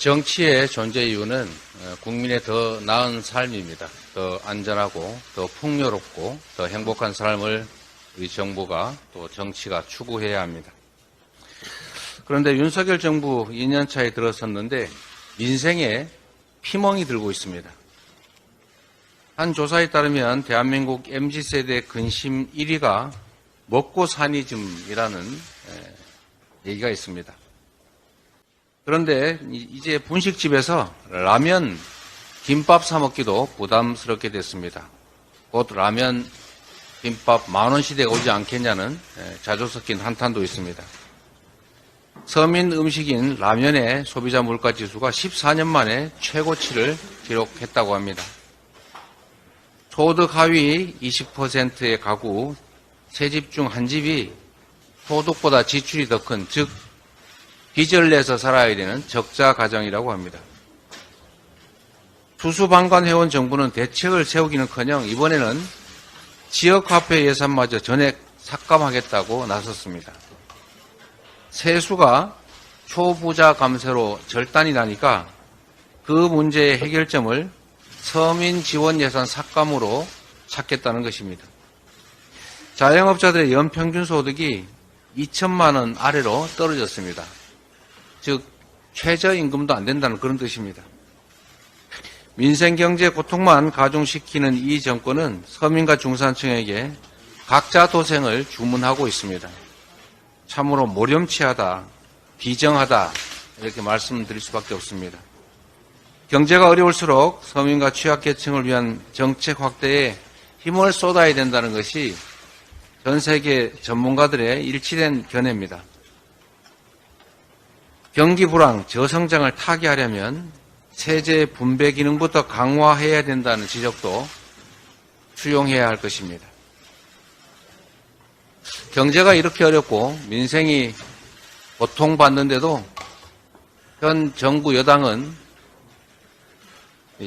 정치의 존재 이유는 국민의 더 나은 삶입니다. 더 안전하고 더 풍요롭고 더 행복한 삶을 우리 정부가 또 정치가 추구해야 합니다. 그런데 윤석열 정부 2년 차에 들어섰는데 민생에 피멍이 들고 있습니다. 한 조사에 따르면 대한민국 MZ세대 근심 1위가 먹고 사니즘이라는 얘기가 있습니다. 그런데 이제 분식집에서 라면, 김밥 사 먹기도 부담스럽게 됐습니다. 곧 라면, 김밥 10,000원 시대가 오지 않겠냐는 자주 섞인 한탄도 있습니다. 서민 음식인 라면의 소비자 물가 지수가 14년 만에 최고치를 기록했다고 합니다. 소득 하위 20%의 가구 3집 중 1집이 소득보다 지출이 더 큰, 즉 빚을 내서 살아야 되는 적자 가정이라고 합니다. 수수방관해온 정부는 대책을 세우기는커녕 이번에는 지역화폐 예산마저 전액 삭감하겠다고 나섰습니다. 세수가 초부자 감세로 절단이 나니까 그 문제의 해결점을 서민 지원 예산 삭감으로 찾겠다는 것입니다. 자영업자들의 연평균 소득이 2천만 원 아래로 떨어졌습니다. 즉 최저임금도 안 된다는 그런 뜻입니다. 민생경제 고통만 가중시키는 이 정권은 서민과 중산층에게 각자 도생을 주문하고 있습니다. 참으로 모렴치하다, 비정하다 이렇게 말씀드릴 수밖에 없습니다. 경제가 어려울수록 서민과 취약계층을 위한 정책 확대에 힘을 쏟아야 된다는 것이 전 세계 전문가들의 일치된 견해입니다. 경기 불황, 저성장을 타개하려면 세제 분배 기능부터 강화해야 된다는 지적도 수용해야 할 것입니다. 경제가 이렇게 어렵고 민생이 고통받는데도 현 정부 여당은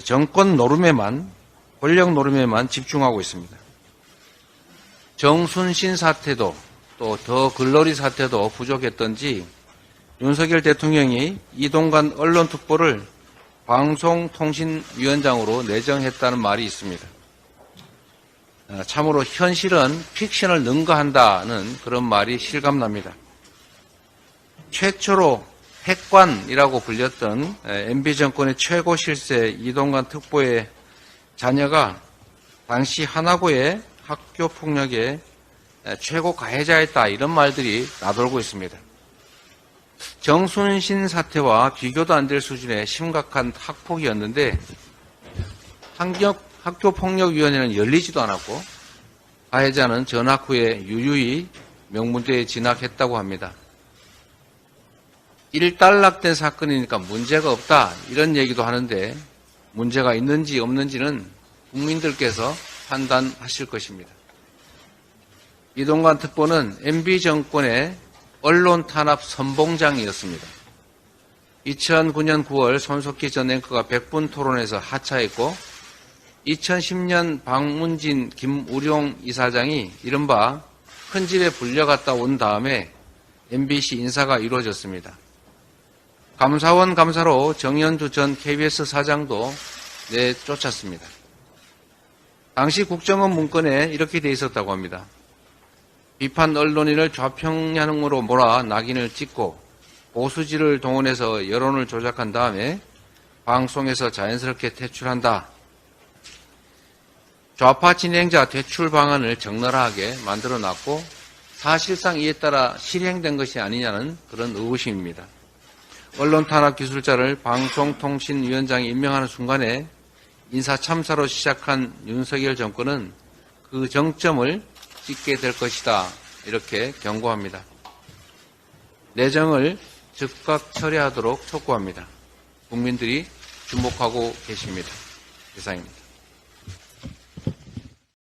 정권 노름에만, 권력 노름에만 집중하고 있습니다. 정순신 사태도 또 더 글러리 사태도 부족했던지 윤석열 대통령이 이동관 언론특보를 방송통신위원장으로 내정했다는 말이 있습니다. 참으로 현실은 픽션을 능가한다는 그런 말이 실감납니다. 최초로 핵관이라고 불렸던 MB 정권의 최고 실세 이동관 특보의 자녀가 당시 하나고의 학교 폭력의 최고 가해자였다, 이런 말들이 나돌고 있습니다. 정순신 사태와 비교도 안 될 수준의 심각한 학폭이었는데 학교폭력위원회는 열리지도 않았고 가해자는 전학 후에 유유히 명문대에 진학했다고 합니다. 일단락된 사건이니까 문제가 없다, 이런 얘기도 하는데 문제가 있는지 없는지는 국민들께서 판단하실 것입니다. 이동관 특보는 MB 정권의 언론 탄압 선봉장이었습니다. 2009년 9월 손석희 전 앵커가 100분 토론에서 하차했고 2010년 박문진, 김우룡 이사장이 이른바 큰 집에 불려갔다 온 다음에 MBC 인사가 이루어졌습니다. 감사원 감사로 정연두 전 KBS 사장도 내쫓았습니다. 당시 국정원 문건에 이렇게 돼 있었다고 합니다. 비판 언론인을 좌평양으로 몰아 낙인을 찍고 보수지를 동원해서 여론을 조작한 다음에 방송에서 자연스럽게 퇴출한다. 좌파 진행자 퇴출 방안을 적나라하게 만들어놨고 사실상 이에 따라 실행된 것이 아니냐는 그런 의구심입니다. 언론 탄압 기술자를 방송통신위원장이 임명하는 순간에 인사참사로 시작한 윤석열 정권은 그 정점을 찍게 될 것이다, 이렇게 경고합니다. 내정을 즉각 처리하도록 촉구합니다. 국민들이 주목하고 계십니다. 이상입니다.